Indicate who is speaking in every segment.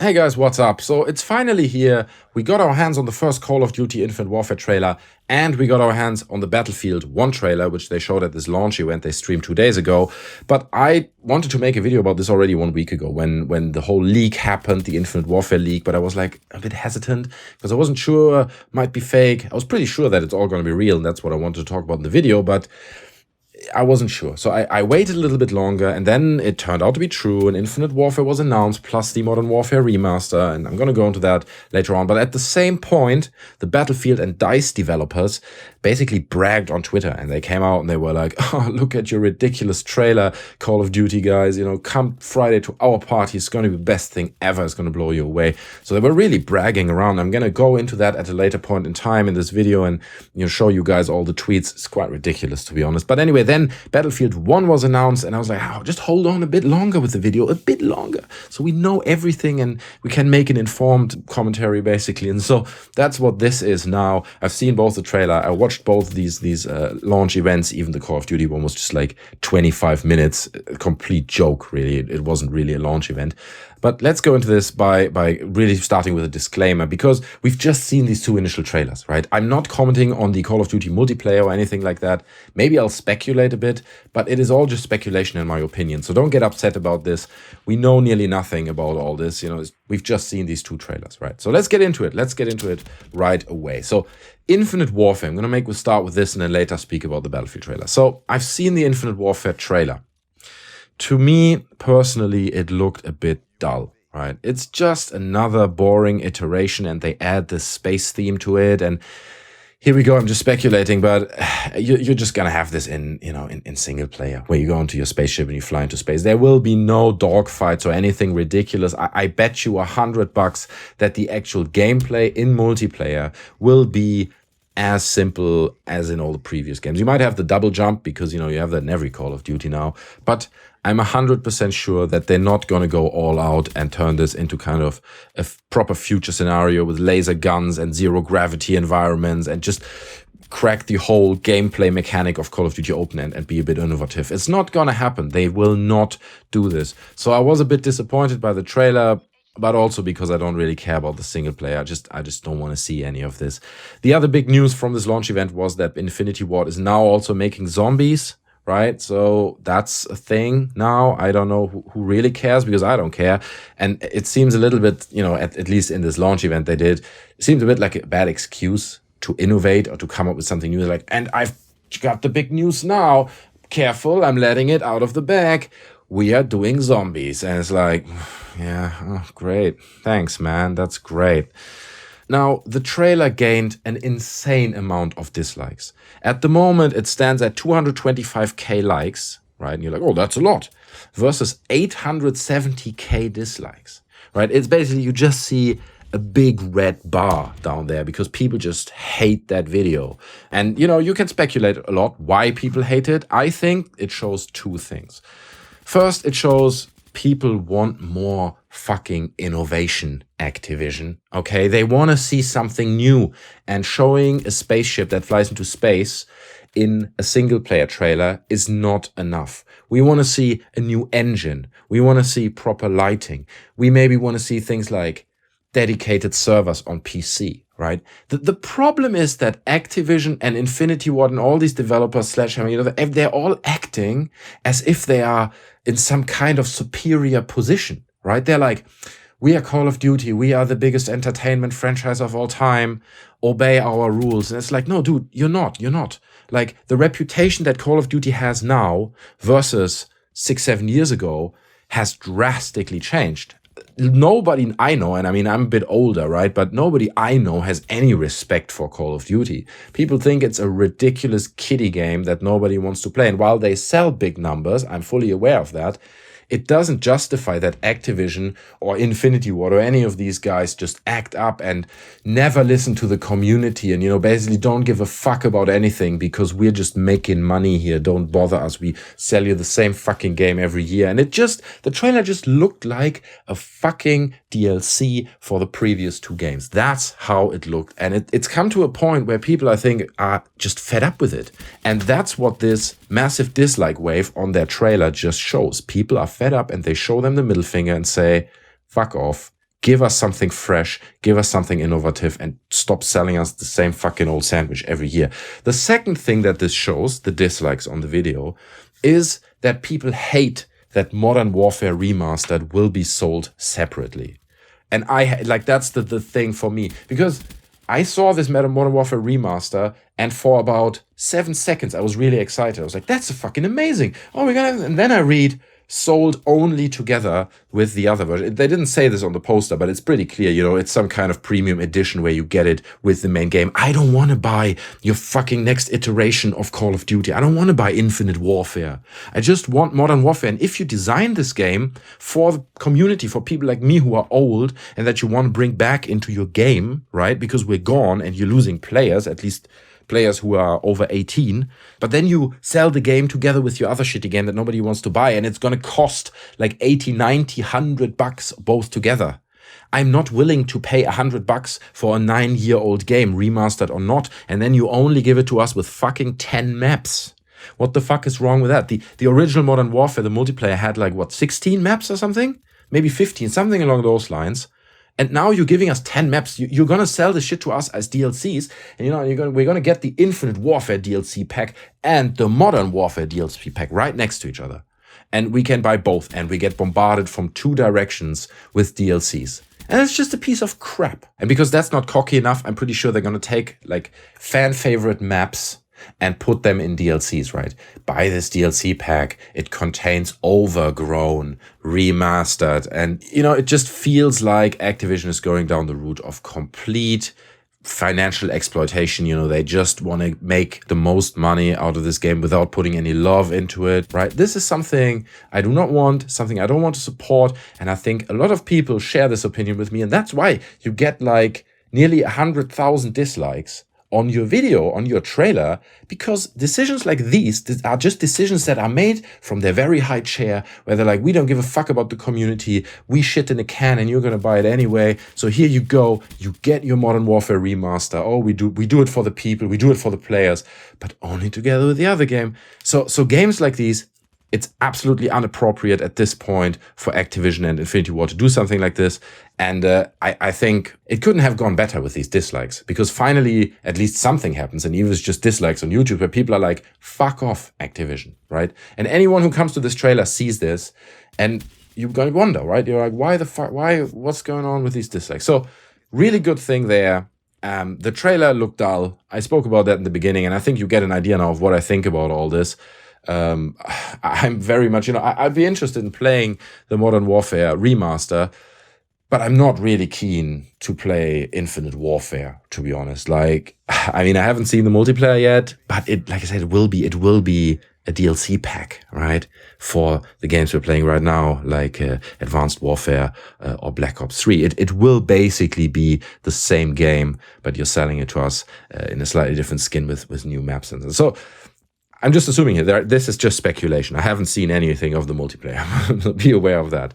Speaker 1: Hey guys, what's up? So it's finally here. We got our hands on the first Call of Duty Infinite Warfare trailer, and we got our hands on the Battlefield 1 trailer, which they showed at this launch event they streamed 2 days ago. But I wanted to make a video about this already 1 week ago when the whole leak happened, the Infinite Warfare leak, but I was like a bit hesitant because I wasn't sure, might be fake. I was pretty sure that it's all going to be real, and that's what I wanted to talk about in the video, but I wasn't sure. So I waited a little bit longer, and then it turned out to be true, and Infinite Warfare was announced, plus the Modern Warfare remaster, and I'm going to go into that later on. But at the same point, the Battlefield and DICE developers basically bragged on Twitter, and they came out and they were like, oh, look at your ridiculous trailer, Call of Duty guys, come Friday to our party, it's going to be the best thing ever, it's going to blow you away. So they were really bragging around. I'm going to go into that at a later point in time in this video and show you guys all the tweets. It's quite ridiculous, to be honest. But anyway, then Battlefield 1 was announced, and I was like, oh, just hold on a bit longer with the video, a bit longer, so we know everything and we can make an informed commentary, basically. And so that's what this is now. I've seen both the trailer, I watched both these launch events. Even the Call of Duty one was just like 25 minutes, a complete joke, really. It wasn't really a launch event. But let's go into this by really starting with a disclaimer, because we've just seen these 2 initial trailers, right? I'm not commenting on the Call of Duty multiplayer or anything like that. Maybe I'll speculate a bit, but it is all just speculation in my opinion. So don't get upset about this. We know nearly nothing about all this. We've just seen these 2 trailers, right? So let's get into it. Let's get into it right away. So Infinite Warfare, I'm going to start with this and then later speak about the Battlefield trailer. So I've seen the Infinite Warfare trailer. To me, personally, it looked a bit dull, right? It's just another boring iteration, and they add this space theme to it. And here we go, I'm just speculating, but you're just gonna have this in single player, where you go into your spaceship and you fly into space. There will be no dogfights or anything ridiculous. I bet you $100 that the actual gameplay in multiplayer will be as simple as in all the previous games. You might have the double jump because, you have that in every Call of Duty now, but I'm 100% sure that they're not going to go all out and turn this into kind of a proper future scenario with laser guns and zero gravity environments and just crack the whole gameplay mechanic of Call of Duty Open and be a bit innovative. It's not going to happen. They will not do this. So I was a bit disappointed by the trailer, but also because I don't really care about the single player. I just don't want to see any of this. The other big news from this launch event was that Infinity Ward is now also making zombies, right? So that's a thing now. I don't know who really cares, because I don't care. And it seems a little bit, at least in this launch event they did, it seemed a bit like a bad excuse to innovate or to come up with something new. Like, and I've got the big news now. Careful, I'm letting it out of the bag. We are doing zombies. And it's like, yeah, oh, great. Thanks, man. That's great. Now, the trailer gained an insane amount of dislikes. At the moment, it stands at 225k likes, right? And you're like, oh, that's a lot. Versus 870k dislikes, right? It's basically, you just see a big red bar down there because people just hate that video. And, you can speculate a lot why people hate it. I think it shows 2 things. First, it shows people want more fucking innovation, Activision. Okay, they want to see something new, and showing a spaceship that flies into space in a single player trailer is not enough. We want to see a new engine. We want to see proper lighting. We maybe want to see things like dedicated servers on PC, right? The problem is that Activision and Infinity Ward and all these developers Sledgehammer, they're all acting as if they are in some kind of superior position, right? They're like, we are Call of Duty. We are the biggest entertainment franchise of all time. Obey our rules. And it's like, no, dude, you're not. Like, the reputation that Call of Duty has now versus 6-7 years ago has drastically changed. Nobody I know, and I mean, I'm a bit older, right? But nobody I know has any respect for Call of Duty. People think it's a ridiculous kiddie game that nobody wants to play. And while they sell big numbers, I'm fully aware of that, it doesn't justify that Activision or Infinity Ward or any of these guys just act up and never listen to the community and, basically don't give a fuck about anything because we're just making money here. Don't bother us. We sell you the same fucking game every year. And the trailer just looked like a fucking DLC for the previous 2 games. That's how it looked. And it's come to a point where people, I think, are just fed up with it. And that's what this massive dislike wave on their trailer just shows. People are fed up and they show them the middle finger and say, fuck off, Give us something fresh, give us something innovative, and stop selling us the same fucking old sandwich every year. The second thing that this shows, the dislikes on the video, is that people hate that Modern Warfare Remastered will be sold separately. And that's the thing for me, because I saw this Modern Warfare Remaster, and for about 7 seconds, I was really excited. I was like, that's fucking amazing. Oh, and then I read, sold only together with the other version. They didn't say this on the poster, but it's pretty clear, it's some kind of premium edition where you get it with the main game. I don't want to buy your fucking next iteration of Call of Duty. I don't want to buy Infinite Warfare. I just want Modern Warfare. And if you design this game for the community, for people like me who are old and that you want to bring back into your game, right? Because we're gone and you're losing players, at least players who are over 18, but then you sell the game together with your other shitty game that nobody wants to buy, and it's going to cost like 80, 90, $100 both together. I'm not willing to pay $100 for a 9-year-old game, remastered or not, and then you only give it to us with fucking 10 maps. What the fuck is wrong with that? The original Modern Warfare, the multiplayer had 16 maps or something? Maybe 15, something along those lines. And now you're giving us 10 maps. You're going to sell this shit to us as DLCs. And we're going to get the Infinite Warfare DLC pack and the Modern Warfare DLC pack right next to each other. And we can buy both. And we get bombarded from 2 directions with DLCs. And it's just a piece of crap. And because that's not cocky enough, I'm pretty sure they're going to take fan favorite maps and put them in DLCs, right? Buy this DLC pack. It contains overgrown, remastered, and, it just feels like Activision is going down the route of complete financial exploitation. They just want to make the most money out of this game without putting any love into it, right? This is something I do not want, something I don't want to support, and I think a lot of people share this opinion with me, and that's why you get nearly 100,000 dislikes on your video, on your trailer, because decisions like these are just decisions that are made from their very high chair, where they're like, we don't give a fuck about the community, we shit in a can and you're gonna buy it anyway, so here you go, you get your Modern Warfare Remaster. Oh, we do it for the people, we do it for the players, but only together with the other game. So games like these, it's absolutely inappropriate at this point for Activision and Infinity Ward to do something like this. And I think it couldn't have gone better with these dislikes, because finally at least something happens. And even if it's just dislikes on YouTube where people are like, fuck off, Activision, right? And anyone who comes to this trailer sees this and you're going to wonder, right? You're like, what's going on with these dislikes? So really good thing there. The trailer looked dull. I spoke about that in the beginning, and I think you get an idea now of what I think about all this. I'm very much, I'd be interested in playing the Modern Warfare Remaster, but I'm not really keen to play Infinite Warfare, to be honest. I haven't seen the multiplayer yet, but like I said, it will be a DLC pack, right? For the games we're playing right now, like Advanced Warfare or Black Ops 3. It will basically be the same game, but you're selling it to us in a slightly different skin with new maps and so. I'm just assuming here, this is just speculation. I haven't seen anything of the multiplayer. Be aware of that.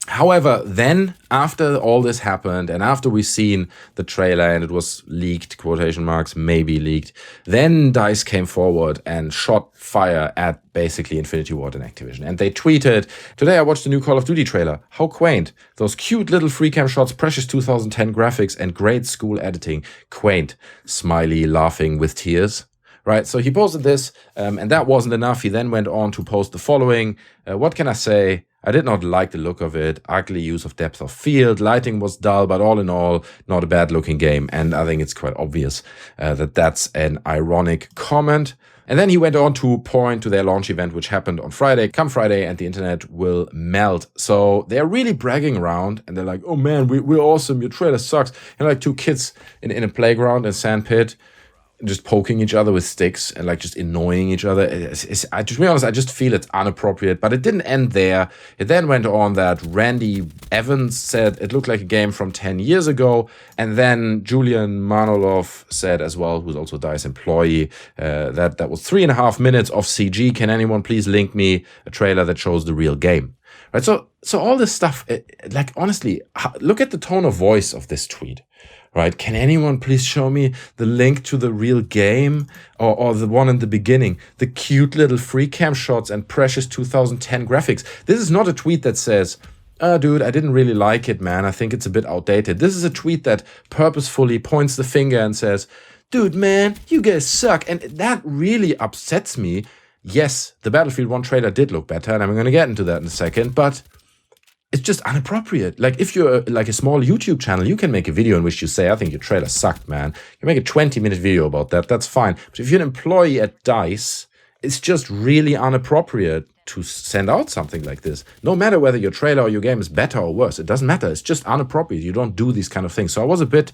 Speaker 1: However, then after all this happened and after we've seen the trailer and it was leaked, quotation marks, maybe leaked, then DICE came forward and shot fire at basically Infinity Ward and Activision. And they tweeted, "Today I watched the new Call of Duty trailer. How quaint. Those cute little free cam shots, precious 2010 graphics and great school editing. Quaint." Smiley laughing with tears. Right, so he posted this, and that wasn't enough. He then went on to post the following. What can I say? I did not like the look of it. Ugly use of depth of field. Lighting was dull, but all in all, not a bad looking game. And I think it's quite obvious that that's an ironic comment. And then he went on to point to their launch event, which happened on Friday. Come Friday, and the internet will melt. So they're really bragging around, and they're like, oh man, we're awesome. Your trailer sucks. And like 2 kids in a playground in a sandpit, just poking each other with sticks and just annoying each other. To be honest, I just feel it's inappropriate, but it didn't end there. It then went on that Randy Evans said it looked like a game from 10 years ago. And then Julian Manolov said as well, who's also a DICE employee, that was 3.5 minutes of CG. Can anyone please link me a trailer that shows the real game? Right. So all this stuff, honestly, look at the tone of voice of this tweet. Right? Can anyone please show me the link to the real game or the one in the beginning? The cute little free cam shots and precious 2010 graphics. This is not a tweet that says, Dude, I didn't really like it, man. I think it's a bit outdated. This is a tweet that purposefully points the finger and says, dude, man, you guys suck. And that really upsets me. Yes, the Battlefield 1 trailer did look better, and I'm going to get into that in a second, but it's just inappropriate. Like, if you're like a small YouTube channel, you can make a video in which you say, I think your trailer sucked, man. You make a 20-minute video about that, that's fine. But if you're an employee at DICE, it's just really inappropriate to send out something like this. No matter whether your trailer or your game is better or worse, it doesn't matter. It's just inappropriate. You don't do these kind of things. So I was a bit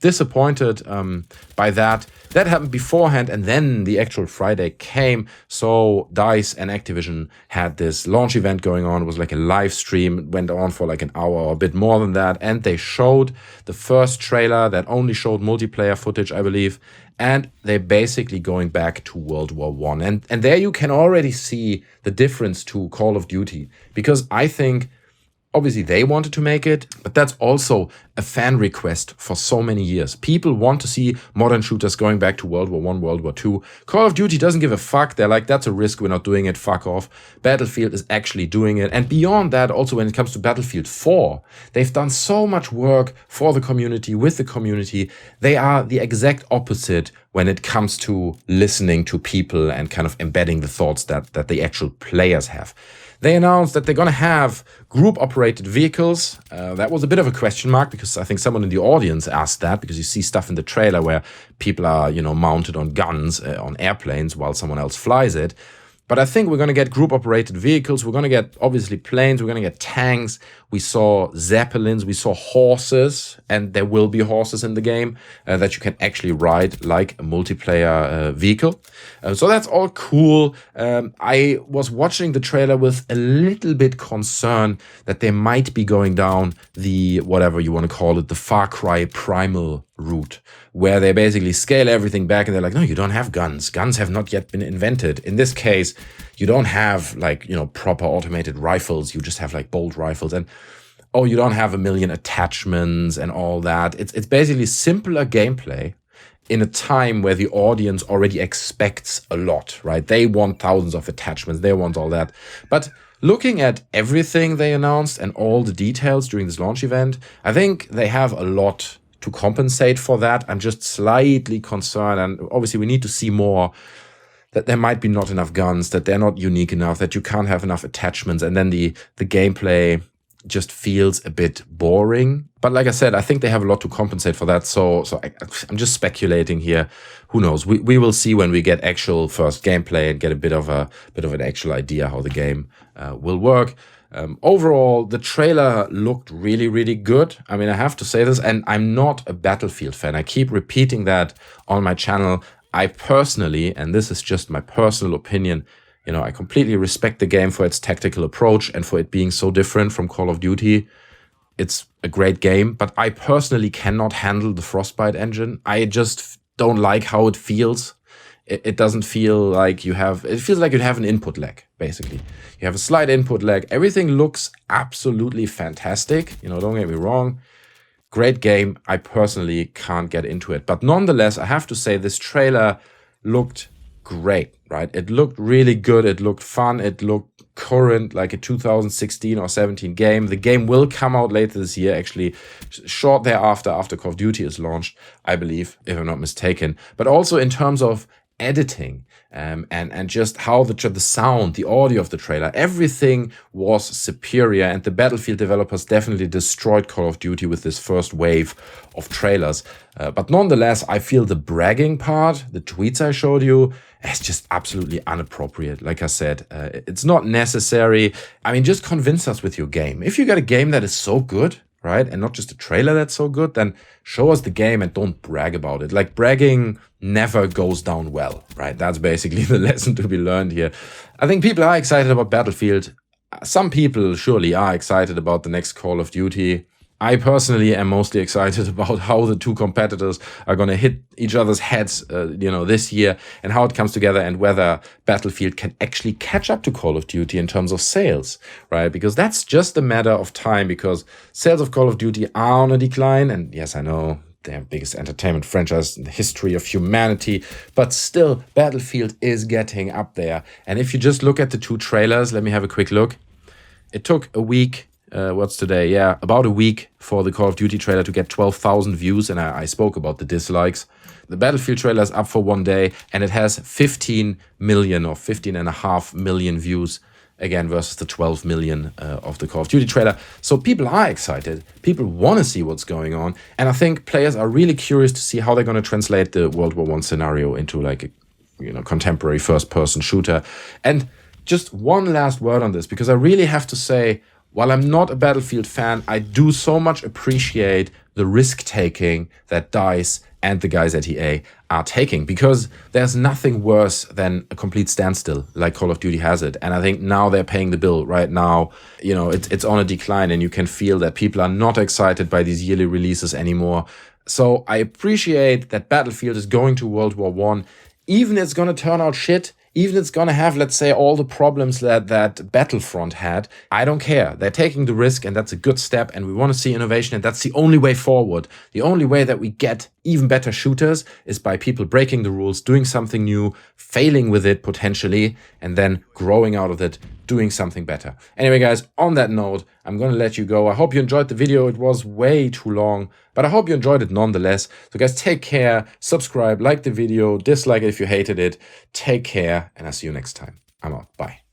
Speaker 1: disappointed by that. That happened beforehand, and then the actual Friday came. So DICE and Activision had this launch event going on. It was like a live stream. It went on for like an hour or a bit more than that. And they showed the first trailer that only showed multiplayer footage, I believe. And they're basically going back to World War I. And there you can already see the difference to Call of Duty. Because I think, obviously, they wanted to make it, but that's also a fan request for so many years. People want to see modern shooters going back to World War I, World War II. Call of Duty doesn't give a fuck. They're like, that's a risk, we're not doing it, fuck off. Battlefield is actually doing it. And beyond that, also when it comes to Battlefield 4, they've done so much work for the community, with the community. They are the exact opposite when it comes to listening to people and kind of embedding the thoughts that the actual players have. They announced that they're going to have group-operated vehicles. That was a bit of a question mark because I think someone in the audience asked that, because you see stuff in the trailer where people are, mounted on guns on airplanes while someone else flies it. But I think we're going to get group-operated vehicles. We're going to get, obviously, planes. We're going to get tanks. We saw zeppelins. We saw horses. And there will be horses in the game that you can actually ride like a multiplayer vehicle. So that's all cool. I was watching the trailer with a little bit concern that they might be going down the, whatever you want to call it, the Far Cry Primal route, where they basically scale everything back and they're like, no, you don't have guns. Guns have not yet been invented. In this case, you don't have like, proper automated rifles. You just have like bolt rifles, and you don't have a million attachments and all that. It's basically simpler gameplay in a time where the audience already expects a lot, right? They want thousands of attachments. They want all that. But looking at everything they announced and all the details during this launch event, I think they have a lot to compensate for that. I'm just slightly concerned, and obviously we need to see more, that there might be not enough guns, that they're not unique enough, that you can't have enough attachments, and then the gameplay just feels a bit boring. But like I said, I think they have a lot to compensate for that. So I'm just speculating here. Who knows? We will see when we get actual first gameplay and get a bit of an actual idea how the game will work. Overall, the trailer looked really, really good. I mean, I have to say this, and I'm not a Battlefield fan. I keep repeating that on my channel. I personally, and this is just my personal opinion, I completely respect the game for its tactical approach and for it being so different from Call of Duty. It's a great game, but I personally cannot handle the Frostbite engine. I just don't like how it feels. It doesn't feel like it feels like you have an input lag, basically. You have a slight input lag. Everything looks absolutely fantastic. Don't get me wrong. Great game. I personally can't get into it. But nonetheless, I have to say this trailer looked great, right? It looked really good. It looked fun. It looked current, like a 2016 or 17 game. The game will come out later this year, actually, short thereafter, after Call of Duty is launched, I believe, if I'm not mistaken. But also in terms of editing and just how the sound, the audio of the trailer, everything was superior, and the Battlefield developers definitely destroyed Call of Duty with this first wave of trailers. But nonetheless, I feel the bragging part, the tweets I showed you, is just absolutely inappropriate. Like I said, it's not necessary. I mean, just convince us with your game. If you got a game that is so good, right, and not just a trailer that's so good, then show us the game and don't brag about it. Like, bragging never goes down well, right? That's basically the lesson to be learned here. I think people are excited about Battlefield. Some people surely are excited about the next Call of Duty. I personally am mostly excited about how the two competitors are going to hit each other's heads, this year, and how it comes together, and whether Battlefield can actually catch up to Call of Duty in terms of sales, right? Because that's just a matter of time, because sales of Call of Duty are on a decline. And yes, I know, their biggest entertainment franchise in the history of humanity, but still, Battlefield is getting up there. And if you just look at the two trailers, let me have a quick look. It took a week what's today? Yeah, about a week for the Call of Duty trailer to get 12,000 views, and I spoke about the dislikes. The Battlefield trailer is up for 1 day, and it has 15 million or 15.5 million views, again, versus the 12 million of the Call of Duty trailer. So people are excited. People want to see what's going on. And I think players are really curious to see how they're going to translate the World War I scenario into like a contemporary first-person shooter. And just one last word on this, because I really have to say, while I'm not a Battlefield fan, I do so much appreciate the risk-taking that DICE and the guys at EA are taking, because there's nothing worse than a complete standstill like Call of Duty has it. And I think now they're paying the bill right now. It's on a decline, and you can feel that people are not excited by these yearly releases anymore. So I appreciate that Battlefield is going to World War I. Even it's going to turn out shit, even it's going to have, let's say, all the problems that Battlefront had, I don't care. They're taking the risk, and that's a good step, and we want to see innovation, and that's the only way forward. The only way that we get even better shooters is by people breaking the rules, doing something new, failing with it potentially, and then growing out of it, doing something better. Anyway, guys, on that note, I'm going to let you go. I hope you enjoyed the video. It was way too long, but I hope you enjoyed it nonetheless. So guys, take care, subscribe, like the video, dislike it if you hated it. Take care, and I'll see you next time. I'm out. Bye.